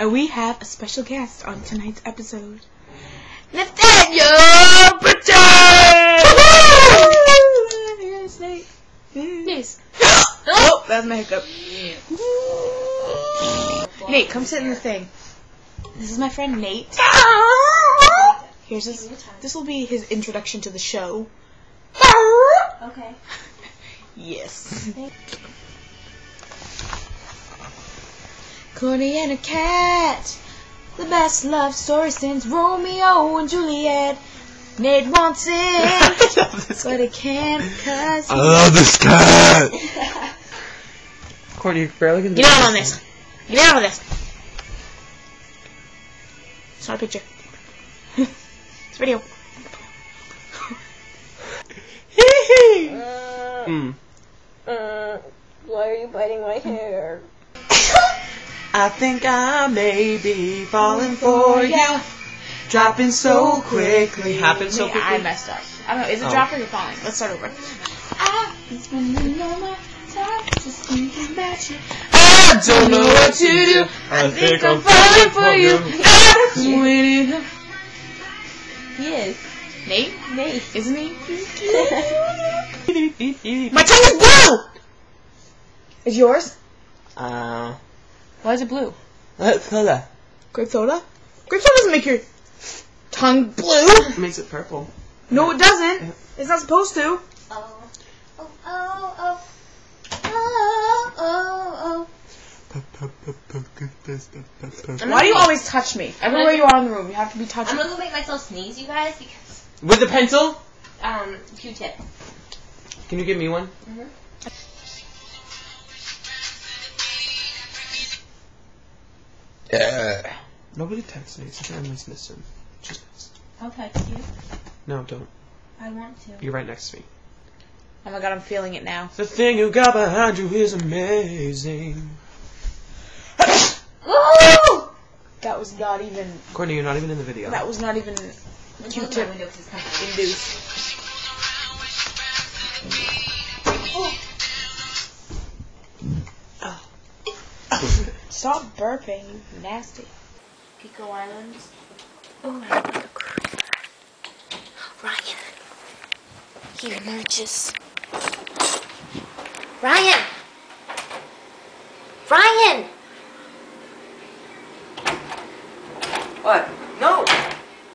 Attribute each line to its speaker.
Speaker 1: And we have a special guest on tonight's episode. Nathaniel Bridges! Yes, Nate. Yes. Oh, that's my hiccup. Nate, come sit in the thing. This is my friend Nate. Here's his. This will be his introduction to the show.
Speaker 2: Okay.
Speaker 1: Yes. Courtney and a cat. The best love story since Romeo and Juliet. Nate wants it, but he can't because
Speaker 3: I love this cat. Courtney, you're barely gonna
Speaker 1: get out on this. Get out of this. It's not a picture. It's a video.
Speaker 2: Why are you biting my hair?
Speaker 3: I think I may be falling for you. Dropping so quickly. Happened so quickly.
Speaker 1: I messed up. I don't know. Is it dropping or falling? Let's start over. I've been spending all my time just thinking about you. I don't know what to do. I think I'm falling for you.
Speaker 2: Yes.
Speaker 1: Nate?
Speaker 2: Nate.
Speaker 1: Isn't he? My tongue is blue! Is yours? Why is it blue?
Speaker 3: Let's color.
Speaker 1: Grape soda? Grape soda doesn't make your tongue blue.
Speaker 3: It makes it purple.
Speaker 1: No, it doesn't. It's not supposed to. Why do you always touch me? Everywhere you are in the room, you have to be touching.
Speaker 2: I'm gonna go make myself sneeze, you guys, because
Speaker 3: With a pencil?
Speaker 2: Q-tip.
Speaker 3: Can you give me one?
Speaker 2: Mm-hmm.
Speaker 3: Nobody texts me. It's I'm just missing. Just
Speaker 2: I'll text you.
Speaker 3: no, don't.
Speaker 2: I want to.
Speaker 3: You're right next to me.
Speaker 1: Oh my god, I'm feeling it now.
Speaker 3: The thing you got behind you is amazing.
Speaker 1: Woo! That was not even.
Speaker 3: Courtney, you're not even in the video.
Speaker 1: That was not even Q-tip induced. Stop burping, you nasty.
Speaker 2: Pico Islands.
Speaker 1: Oh, I love the creamer. Ryan. He emerges.
Speaker 2: Ryan! Ryan!
Speaker 3: What?